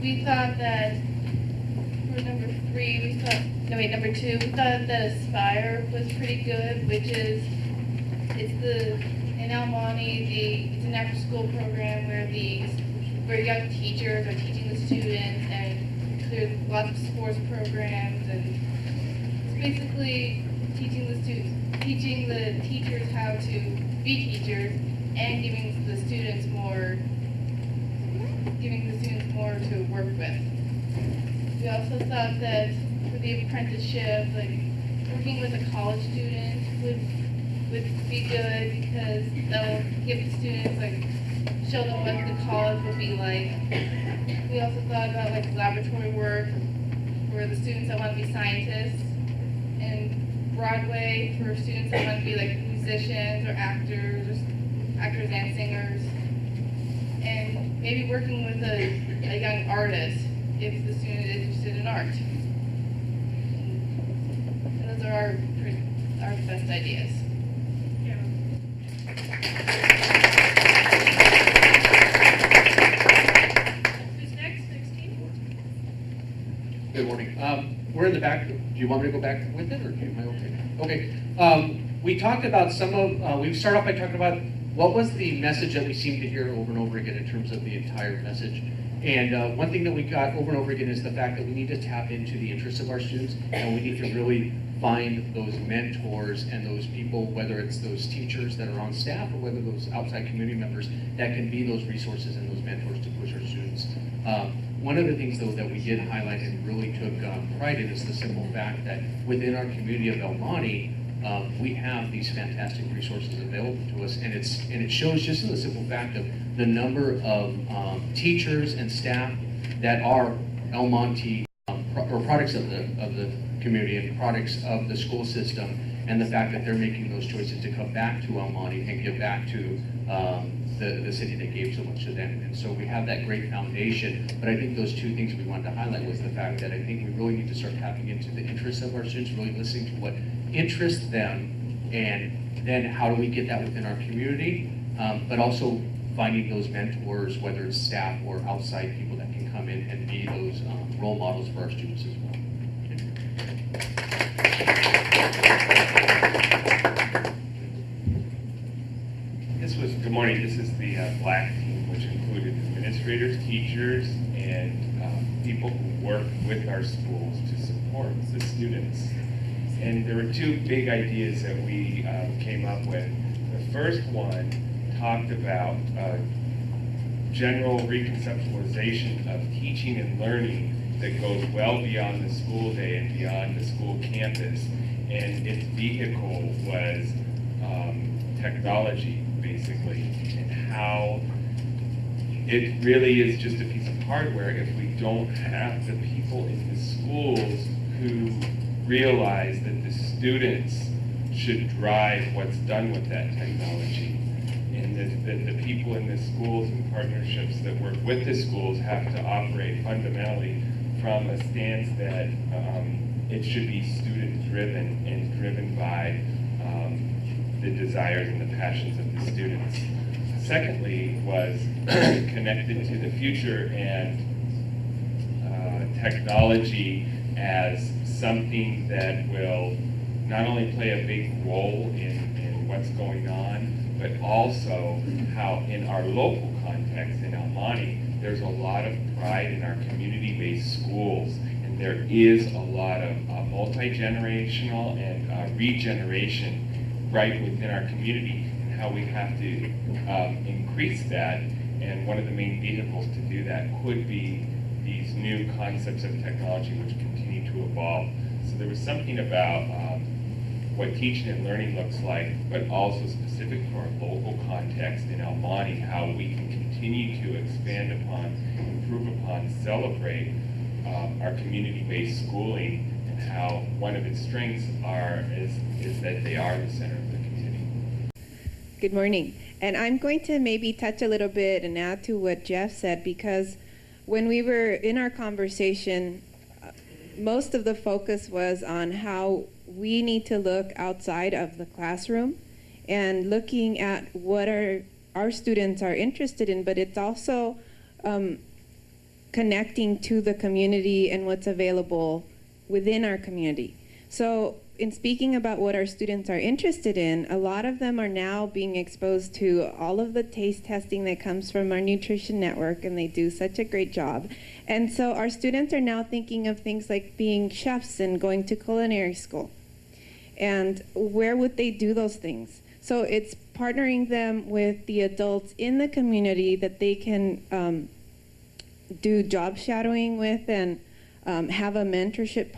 We thought that for number two, we thought that Aspire was pretty good, which is, in El Monte, it's an after-school program where young teachers are teaching the students, and there's lots of sports programs, and it's basically teaching the teachers how to be teachers, and giving the students more to work with. We also thought that for the apprenticeship, like working with a college student would be good, because they'll give the students, show them what the college would be like. We also thought about laboratory work for the students that want to be scientists, and Broadway for students that want to be musicians or actors and singers, and maybe working with a young artist if the student is interested in art. And those are our best ideas. Yeah. Who's next? 16? Good morning. We're in the back. Do you want me to go back with it, or am I okay? Okay. We talked about we start off by talking about what was the message that we seem to hear over and over again in terms of the entire message. And one thing that we got over and over again is the fact that we need to tap into the interests of our students, and we need to really find those mentors and those people, whether it's those teachers that are on staff or whether those outside community members that can be those resources and those mentors to push our students. One of the things, though, that we did highlight and really took pride in is the simple fact that within our community of El Monte, we have these fantastic resources available to us, and it shows just in the simple fact of the number of teachers and staff that are El Monte or products of the community and products of the school system, and the fact that they're making those choices to come back to El Monte and give back to the city that gave so much to them. And so we have that great foundation, but I think those two things we wanted to highlight was the fact that I think we really need to start tapping into the interests of our students, really listening to what interests them, and then how do we get that within our community, but also finding those mentors, whether it's staff or outside people that can come in and be those role models for our students as well. Good morning. This is the black team, which included administrators, teachers, and people who work with our schools to support the students. And there were two big ideas that we came up with. The first one talked about general reconceptualization of teaching and learning that goes well beyond the school day and beyond the school campus. And its vehicle was technology, basically, and how it really is just a piece of hardware if we don't have the people in the schools who realize that the students should drive what's done with that technology, and that the people in the schools and partnerships that work with the schools have to operate fundamentally from a stance that it should be student-driven and driven by the desires and the passions of the students. Secondly was connected to the future and technology as something that will not only play a big role in what's going on, but also how in our local context in El Monte, there's a lot of pride in our community-based schools, and there is a lot of multi-generational and regeneration right within our community, and how we have to increase that. And one of the main vehicles to do that could be these new concepts of technology which continue to evolve. So there was something about what teaching and learning looks like, but also specific to our local context in El Monte, how we can continue to expand upon, improve upon, celebrate our community-based schooling, and how one of its strengths is that they are the center of the community. Good morning. And I'm going to maybe touch a little bit and add to what Jeff said, because when we were in our conversation, most of the focus was on how we need to look outside of the classroom and looking at what our students are interested in, but it's also connecting to the community and what's available within our community. So in speaking about what our students are interested in, a lot of them are now being exposed to all of the taste testing that comes from our nutrition network, and they do such a great job. And so our students are now thinking of things like being chefs and going to culinary school. And where would they do those things? So it's partnering them with the adults in the community that they can do job shadowing with and have a mentorship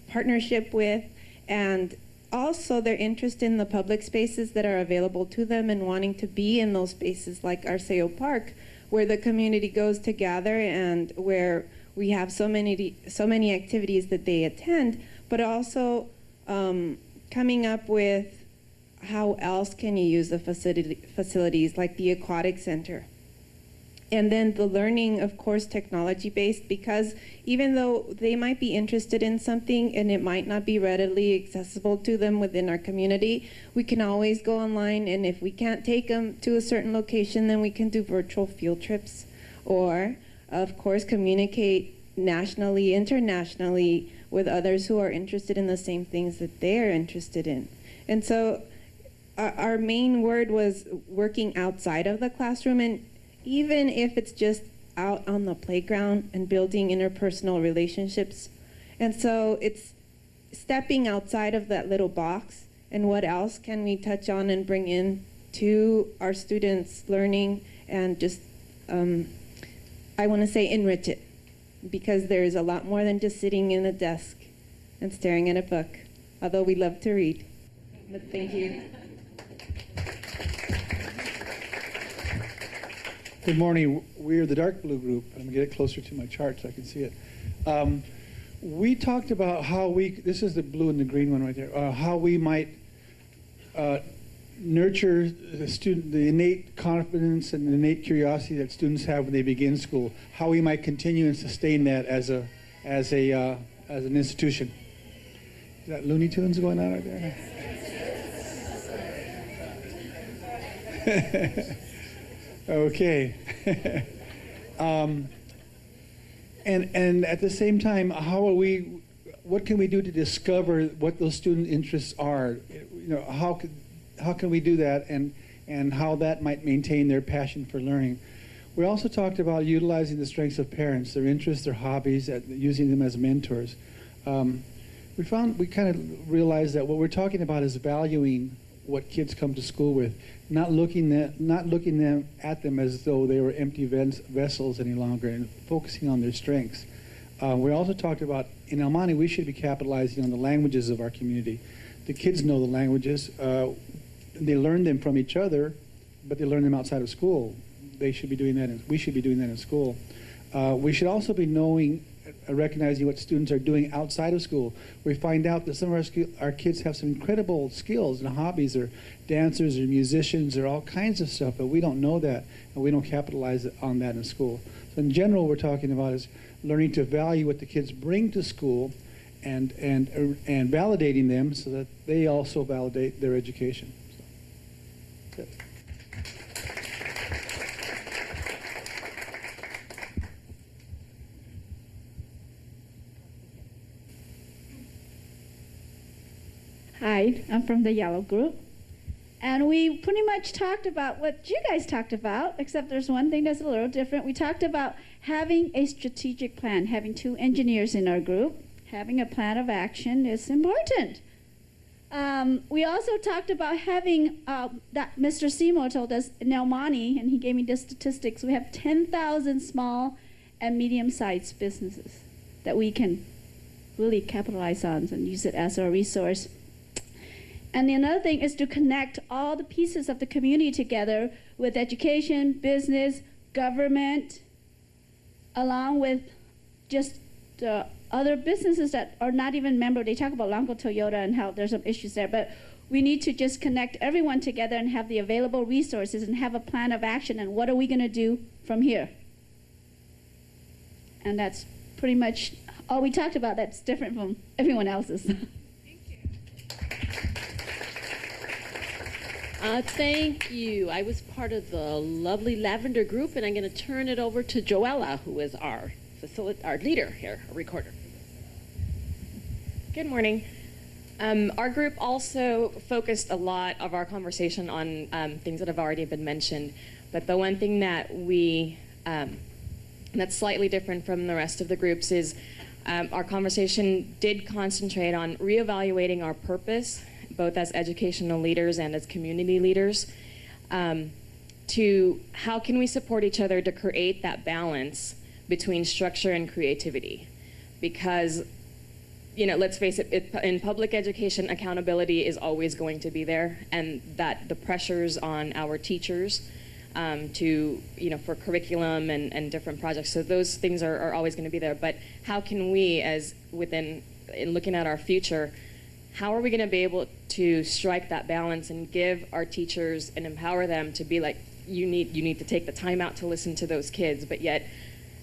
partnership with, and also their interest in the public spaces that are available to them and wanting to be in those spaces like Arceo Park, where the community goes to gather and where we have so many activities that they attend, but also coming up with how else can you use the facilities like the aquatic center. And then the learning, of course, technology-based, because even though they might be interested in something and it might not be readily accessible to them within our community, we can always go online, and if we can't take them to a certain location, then we can do virtual field trips, or, of course, communicate nationally, internationally with others who are interested in the same things that they're interested in. And so our main word was working outside of the classroom, and even if it's just out on the playground and building interpersonal relationships. And so it's stepping outside of that little box, and what else can we touch on and bring in to our students' learning, and just, I want to say enrich it, because there's a lot more than just sitting in a desk and staring at a book, although we love to read. But thank you. Good morning. We're the dark blue group. I'm going to get it closer to my chart so I can see it. We talked about how we, this is the blue and the green one right there, how we might nurture the innate confidence and the innate curiosity that students have when they begin school, how we might continue and sustain that as an institution. Is that Looney Tunes going on right there? Okay. And at the same time, what can we do to discover what those student interests are? You know, how can we do that, and how that might maintain their passion for learning? We also talked about utilizing the strengths of parents, their interests, their hobbies, using them as mentors. We kind of realized that what we're talking about is valuing what kids come to school with, not looking at them as though they were empty vessels any longer, and focusing on their strengths. We also talked about, in El Monte, we should be capitalizing on the languages of our community. The kids know the languages. They learn them from each other, but they learn them outside of school. They should be doing that, we should be doing that in school. We should also be recognizing what students are doing outside of school. We find out that some of our kids have some incredible skills and hobbies. They're dancers or musicians or all kinds of stuff, but we don't know that, and we don't capitalize on that in school. So in general, what we're talking about is learning to value what the kids bring to school, and validating them so that they also validate their education. So, good. Hi, I'm from the yellow group. And we pretty much talked about what you guys talked about, except there's one thing that's a little different. We talked about having a strategic plan, having 2 engineers in our group. Having a plan of action is important. We also talked about having, that Mr. Seymour told us in El Monte, and he gave me the statistics, we have 10,000 small and medium-sized businesses that we can really capitalize on and use it as a resource. And the another thing is to connect all the pieces of the community together with education, business, government, along with just other businesses that are not even members. They talk about Longo Toyota and how there's some issues there, but we need to just connect everyone together and have the available resources and have a plan of action, and what are we going to do from here? And that's pretty much all we talked about that's different from everyone else's. Thank you. I was part of the lovely Lavender group, and I'm going to turn it over to Joella, who is our our leader here, a recorder. Good morning. Our group also focused a lot of our conversation on things that have already been mentioned, but the one thing that that's slightly different from the rest of the groups is our conversation did concentrate on reevaluating our purpose, both as educational leaders and as community leaders, to how can we support each other to create that balance between structure and creativity. Because, you know, let's face it, in public education, accountability is always going to be there, and that the pressures on our teachers to, you know, for curriculum and different projects, so those things are always going to be there. But how can we, as in looking at our future, how are we going to be able to strike that balance and give our teachers and empower them to be like, you need to take the time out to listen to those kids, but yet,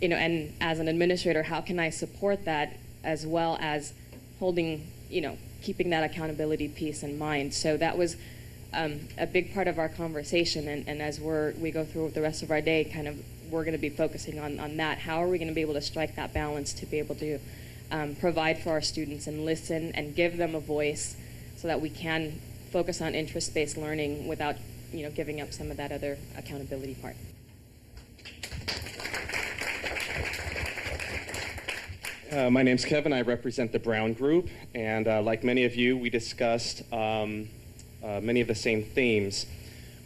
you know, and as an administrator, how can I support that as well as holding, you know, keeping that accountability piece in mind. So that was a big part of our conversation, and as we go through the rest of our day, kind of we're going to be focusing on that. How are we going to be able to strike that balance to be able to provide for our students and listen and give them a voice so that we can focus on interest-based learning without, you know, giving up some of that other accountability part. My name's Kevin. I represent the Brown Group, and like many of you, we discussed many of the same themes.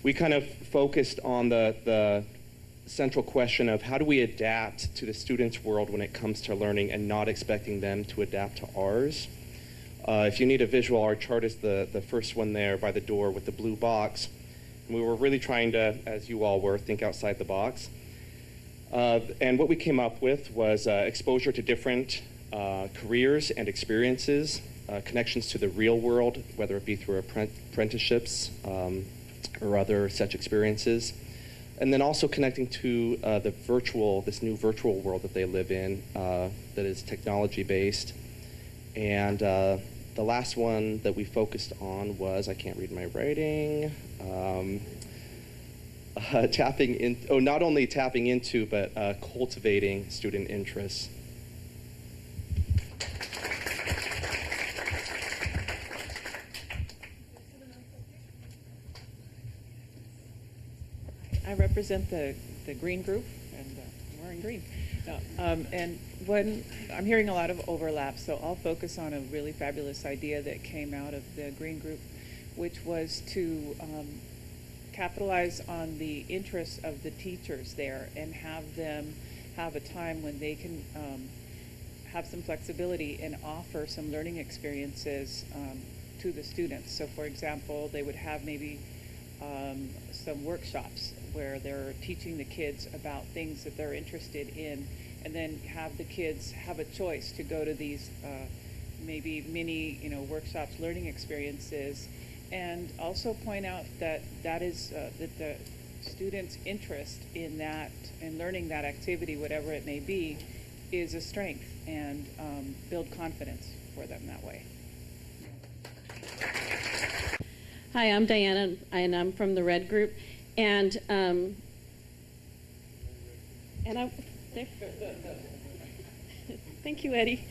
We kind of focused on the central question of how do we adapt to the students' world when it comes to learning and not expecting them to adapt to ours. If you need a visual, our chart is the first one there by the door with the blue box. And we were really trying to, as you all were, think outside the box. And what we came up with was exposure to different careers and experiences, connections to the real world, whether it be through apprenticeships or other such experiences. And then also connecting to this new virtual world that they live in that is technology-based. And the last one that we focused on was, I can't read my writing, not only tapping into, but cultivating student interests. I represent the green group, and I'm wearing green. No, and when I'm hearing a lot of overlap, so I'll focus on a really fabulous idea that came out of the green group, which was to capitalize on the interests of the teachers there and have them have a time when they can have some flexibility and offer some learning experiences to the students. So for example, they would have maybe some workshops where they're teaching the kids about things that they're interested in, and then have the kids have a choice to go to these maybe mini, workshops, learning experiences, and also point out that that the students' interest in that, in learning that activity, whatever it may be, is a strength, and build confidence for them that way. Hi, I'm Diana, and I'm from the Red Group, and I there. Thank you, Eddie.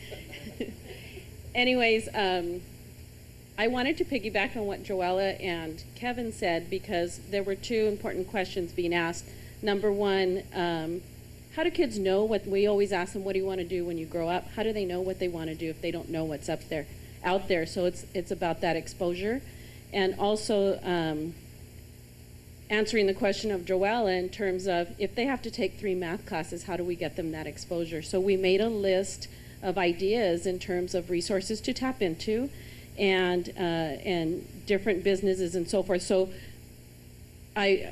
Anyways, I wanted to piggyback on what Joella and Kevin said, because there were two important questions being asked. Number one, how do kids know what we always ask them? What do you want to do when you grow up? How do they know what they want to do if they don't know what's out there? So it's about that exposure. And also answering the question of Joella in terms of if they have to take 3 math classes, how do we get them that exposure? So we made a list of ideas in terms of resources to tap into and different businesses and so forth. So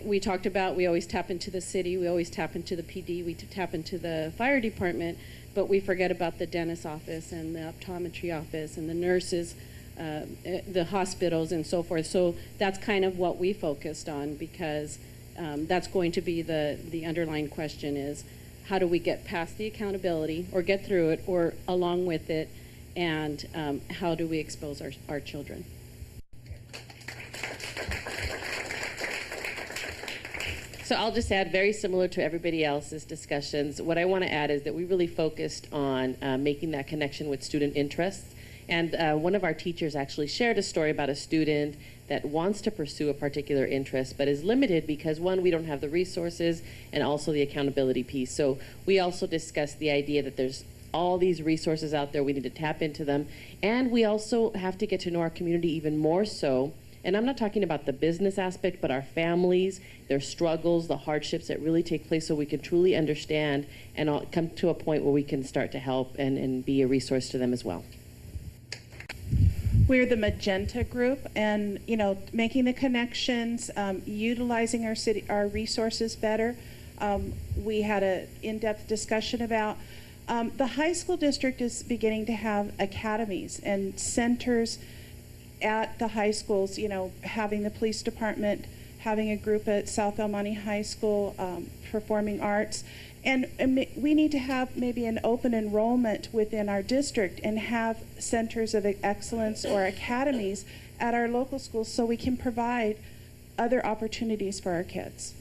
we talked about we always tap into the city, we always tap into the PD, we tap into the fire department, but we forget about the dentist office and the optometry office and the nurses, the hospitals and so forth. So that's kind of what we focused on, because that's going to be the underlying question is, how do we get past the accountability or get through it or along with it, and how do we expose our children? So I'll just add, very similar to everybody else's discussions, what I want to add is that we really focused on making that connection with student interests. And one of our teachers actually shared a story about a student that wants to pursue a particular interest, but is limited because, one, we don't have the resources, and also the accountability piece. So we also discussed the idea that there's all these resources out there, we need to tap into them, and we also have to get to know our community even more so. And I'm not talking about the business aspect, but our families, their struggles, the hardships that really take place, so we can truly understand and come to a point where we can start to help and be a resource to them as well. We're the Magenta group, and making the connections, utilizing our resources better. We had an in-depth discussion about the high school district is beginning to have academies and centers at the high schools, having the police department, having a group at South El Monte High School, performing arts. And we need to have maybe an open enrollment within our district and have centers of excellence or academies at our local schools so we can provide other opportunities for our kids.